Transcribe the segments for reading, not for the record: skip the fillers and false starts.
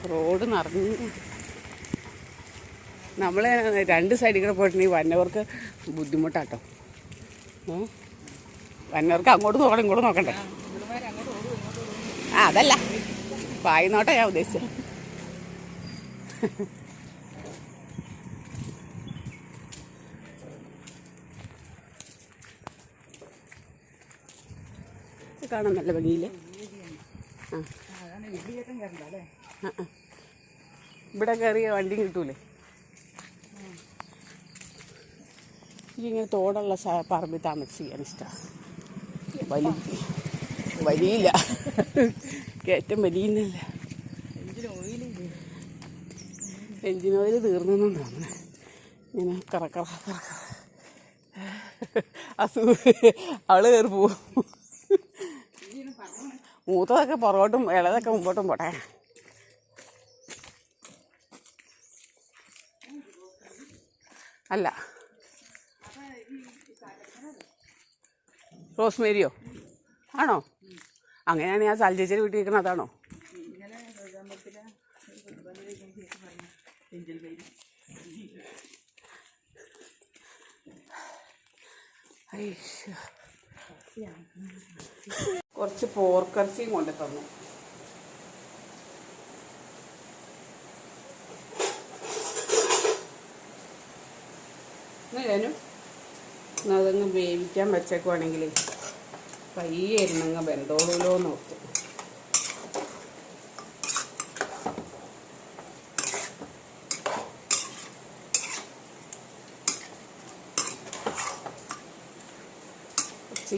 Road നിറഞ്ഞു. നമ്മൾ 2 സൈഡിൽ കൂടെ പോയിട്ടുണ്ടെങ്കിൽ വന്നവർക്ക് ബുദ്ധിമുട്ടാട്ടോ. വന്നവർക്ക് അങ്ങോട്ട് നോക്കണം ഇങ്ങോട്ട് നോക്കണ്ടേ. അതല്ല പായുന്നോട്ടെ ഞാൻ ഉദ്ദേശിച്ചത്. കാണാൻ നല്ല ഭംഗിയില്ലേ. ഇവിടെ കയറിയ വണ്ടിയും കിട്ടൂലേ. എനിക്കിങ്ങനെ തോടുള്ള പറമ്പിൽ താമസിക്കാൻ ഇഷ്ടമാണ്. വലിയില്ല, കയറ്റം വലിയുന്നില്ല. എഞ്ചിൻ ഓയിൽ തീർന്നെന്നും തോന്നുന്നു. ഇങ്ങനെ കറക്കറ അവള് കയറി പോവും. മൂത്തതൊക്കെ പുറകോട്ടും ഇളതൊക്കെ മുമ്പോട്ടും പോട്ടെ. അല്ല റോസ്മേരിയോ ആണോ? അങ്ങനെയാണ് ഞാൻ സാൽജേച്ചിയുടെ വീട്ടിൽ നിൽക്കുന്നത്. അതാണോ? കുറച്ച് പോർക്കിറച്ചിയും കൊണ്ട് തന്നു. ഞാനും അതങ്ങ് വേവിക്കാൻ വെച്ചേക്കുവാണെങ്കിൽ പയ്യെ ഇരുന്നങ്ങ് വെന്തോളൂലോ നോക്കും.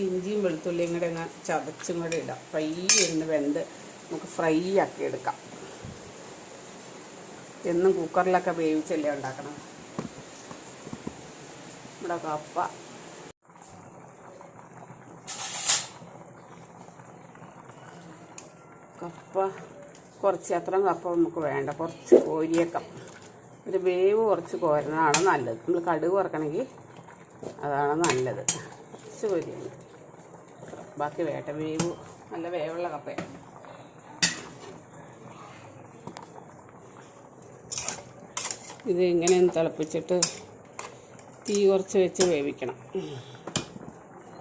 ഇഞ്ചിയും വെളുത്തുള്ളിയും കൂടെ അങ്ങ് ചതച്ചും കൂടെ ഇടാം. പയ്യെ ഇരുന്ന് വെന്ത് നമുക്ക് ഫ്രൈ ആക്കി എടുക്കാം. എന്നും കുക്കറിലൊക്കെ വേവിച്ചല്ലേ ഉണ്ടാക്കണം. ഇവിടെ കപ്പ കുറച്ച് അത്രയും കപ്പ നമുക്ക് വേണ്ട. കുറച്ച് കോരിയേക്കാം. ഒരു വേവ് കുറച്ച് കോരുന്നതാണ് നല്ലത്. നമ്മൾ കടുക് വറക്കണമെങ്കിൽ അതാണ് നല്ലത്. കുറച്ച് കോരിയാണ്, ബാക്കി വേട്ട വേവ്. നല്ല വേവുള്ള കപ്പയാണ്. ഇത് ഇങ്ങനെയൊന്ന് തിളപ്പിച്ചിട്ട് തീ കുറച്ച് വെച്ച് വേവിക്കണം.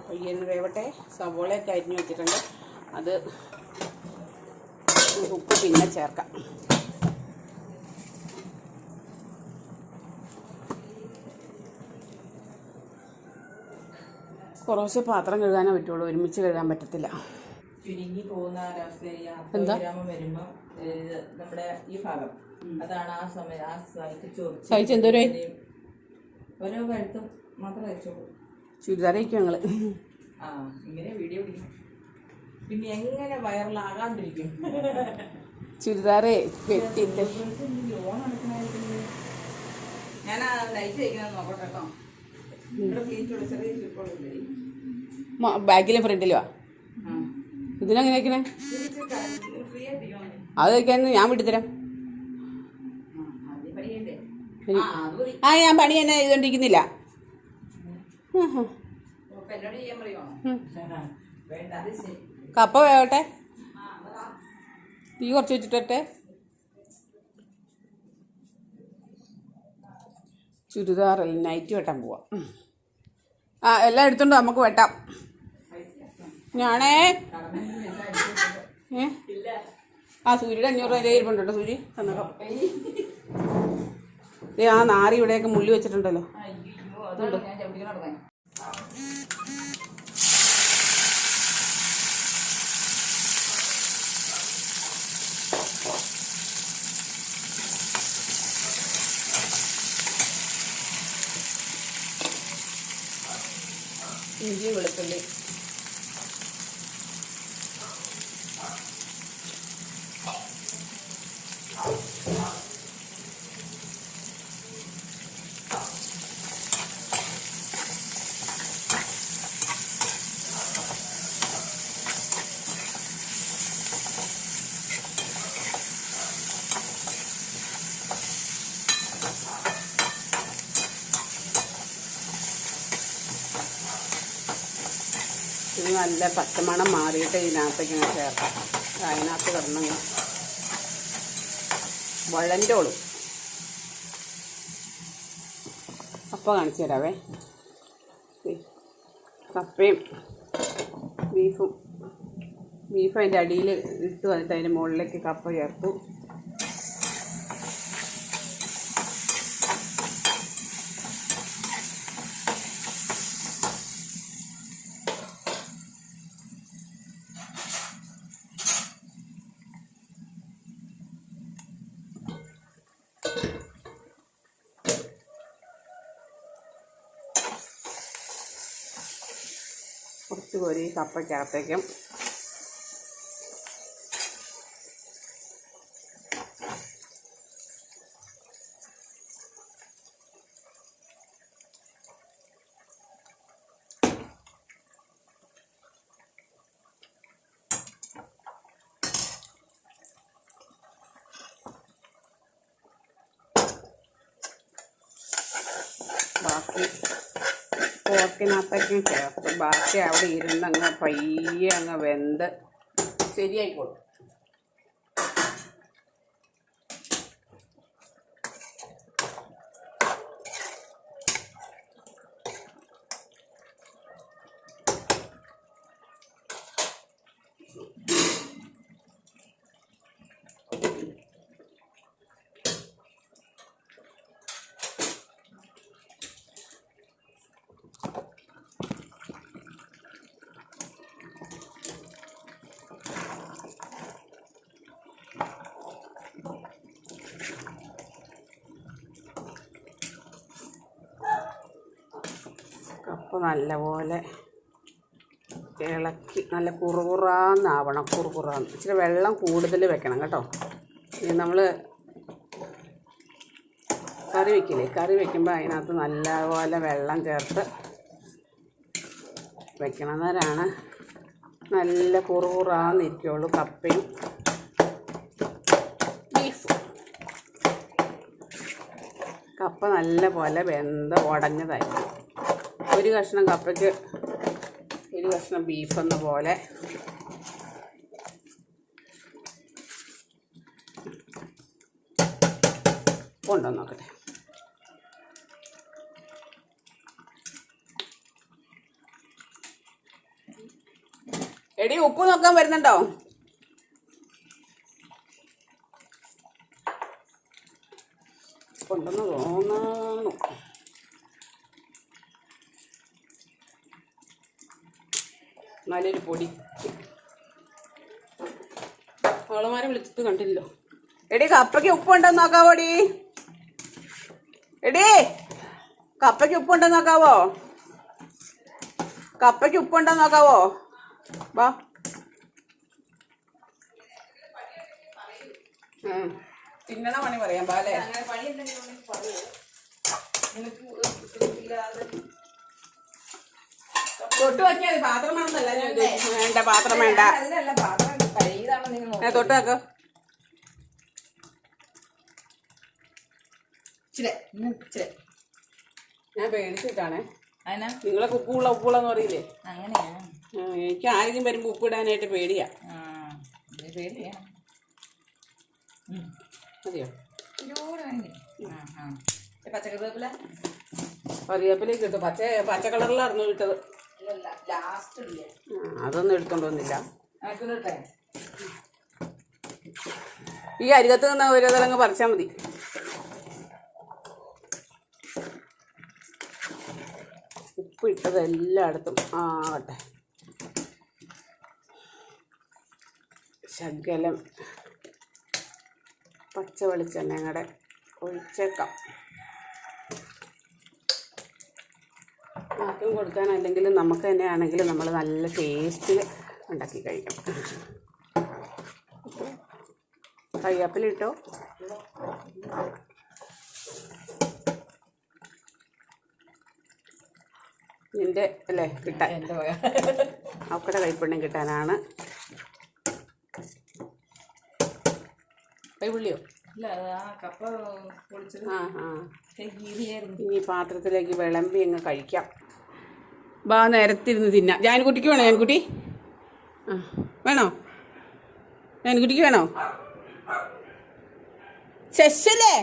പയ്യൊന്ന് വേവട്ടെ. സവോളയൊക്കെ അരിഞ്ഞ് വെച്ചിട്ടുണ്ട്. അത് ഉപ്പ് പിന്നെ ചേർക്കാം. കുറച്ച് പാത്രം കഴുകാനേ പറ്റുള്ളൂ, ഒരുമിച്ച് കഴുകാൻ പറ്റത്തില്ല. ചുരുങ്ങി പോകുന്ന എന്താ വരുമ്പോൾ നമ്മുടെ ഈ ഭാഗം അതാണ് ആ സമയം ആ സഹിച്ച് എന്തോരോ ഓരോ കഴുത്തും മാത്രം കഴിച്ചോളൂ. ചുരിദാരയ്ക്കും ഞങ്ങൾ ഇങ്ങനെ വീഡിയോ പിടിക്കും. പിന്നെ എങ്ങനെ വൈറലാകാണ്ടിരിക്കും. ചുരിദാറേ വെട്ടിട്ട് ലോൺ എടുക്കണായിരിക്കും. ഞാൻ ആ ലൈറ്റ് കഴിക്കുന്നത് നോക്കട്ടെ കേട്ടോ. ബാക്കിലും ഫ്രണ്ടിലുവാ. ഇതിനെങ്ങനെ വയ്ക്കണേ? അത് വയ്ക്കാൻ ഞാൻ വിട്ടുതരാം. ഞാൻ പണി തന്നെ ചെയ്തോണ്ടിരിക്കുന്നില്ല. കപ്പ വേവട്ടെ. തീ കുറച്ച് വെച്ചിട്ടെ. ചുരിദാറല്ല, നൈറ്റ് വെട്ടാൻ പോവാം. എല്ലാം എടുത്തോണ്ട് നമുക്ക് വെട്ടാം. ഞാനേ സൂര്യയുടെ 500 രൂപ ഇരിപ്പുണ്ട് കേട്ടോ. സൂര്യ തന്നേക്കാം. ആ നാറി ഇവിടെയൊക്കെ മുള്ളി വെച്ചിട്ടുണ്ടല്ലോ. ഇഞ്ചി വെളുത്തുള്ളി ഇത് നല്ല പച്ചമണം മാറിയിട്ട് ഇതിനകത്തേക്ക് ഇങ്ങനെ ചേർക്കാം. അതിനകത്ത് കിടന്നു വഴൻ്റോളും. കപ്പ കാണിച്ചു തരാവേ. കപ്പയും ബീഫ് അതിൻ്റെ അടിയിൽ ഇട്ട് വന്നിട്ട് അതിൻ്റെ മുകളിലേക്ക് കപ്പ ചേർത്തു. കുറച്ച് കോരി കപ്പയ്ക്കകത്തേക്കും ബാക്കി പോർക്കിനകത്തേക്കും ചേർത്ത് ബാക്കി അവിടെ ഇരുന്ന് അങ്ങ് പയ്യെ അങ്ങ് വെന്ത് ശരിയായിക്കോളും. കപ്പ നല്ലപോലെ ഇളക്കി നല്ല കുറുകുറാന്നാവണം. കുറുകുറാന്ന് ഇച്ചിരി വെള്ളം കൂടുതൽ വെക്കണം കേട്ടോ. ഇത് നമ്മൾ കറി വയ്ക്കില്ലേ, കറി വയ്ക്കുമ്പോൾ അതിനകത്ത് നല്ലപോലെ വെള്ളം ചേർത്ത് വെക്കണം. അന്നേരമാണ് നല്ല കുറുകുറാന്നിരിക്കുള്ളൂ കപ്പയും ബീഫും. കപ്പ നല്ല പോലെ വെന്ത് ഉടഞ്ഞതായിരിക്കും. ഒരു കഷ്ണം കപ്പയ്ക്ക് ഒരു കഷ്ണം ബീഫ് എന്ന പോലെ കൊണ്ടുവന്ന് നോക്കട്ടെ. എടി ഉപ്പ് നോക്കാൻ വരുന്നുണ്ടോ? കൊണ്ടുവന്ന് തോന്നുന്നു. നല്ലൊരു പൊടി അവളമാരെ വിളിച്ചിട്ട് കണ്ടില്ലോ. എടി കപ്പയ്ക്ക് ഉപ്പുണ്ടെന്ന് നോക്കാവോടി. എടി കപ്പയ്ക്ക് ഉപ്പുണ്ടെന്ന് നോക്കാവോ? കപ്പയ്ക്ക് ഉപ്പുണ്ടെന്ന് നോക്കാവോ? വാ. തിന്നണ പണി പറയാം. ബാലേ തൊട്ട് വെക്കാതെ പാത്രം വേണമെന്നല്ല. വേണ്ട പാത്രം വേണ്ട. തൊട്ട് വെക്കോ. ഞാൻ പേടിച്ചിട്ടാണേ. നിങ്ങളൊക്കെ ഉപ്പുള്ളന്ന് പറയില്ലേ? അങ്ങനെയാ. എനിക്ക് ആരെങ്കിലും വരുമ്പോ ഉപ്പിടാനായിട്ട് പേടിയാ. മതിയോ? കറിവേപ്പിലേക്ക് ഇട്ടു. പച്ച കളറിലായിരുന്നു ഇട്ടത്. അതൊന്നും എടുത്തോണ്ട് വന്നില്ല. ഈ അരികത്ത് നിന്ന് ഒരു തലങ്ങ് പറിച്ചാൽ മതി. ഉപ്പ് ഇട്ടത് എല്ലായിടത്തും ആകട്ടെ. ശകലം പച്ച വെളിച്ചെണ്ണ കൂടെ ഒഴിച്ചേക്കാം. ആർക്കും കൊടുക്കാനല്ലെങ്കിലും നമുക്ക് തന്നെ ആണെങ്കിലും നമ്മൾ നല്ല ടേസ്റ്റിൽ ഉണ്ടാക്കി കഴിക്കാം. കറിവേപ്പിലിട്ടോ. നിൻ്റെ അല്ലേ കിട്ടാൻ, അവക്കടെ കൈപ്പണ്ണം കിട്ടാനാണ്. കൈപുള്ളിയോ? ഇനി പാത്രത്തിലേക്ക് വിളമ്പി അങ്ങ് കഴിക്കാം. ബാ നേരത്തിരുന്ന് തിന്നാം. ജാൻകുട്ടിക്ക് വേണോ? ജാൻകുട്ടി വേണോ? ജാൻകുട്ടിക്ക് വേണോ? ശശിലേ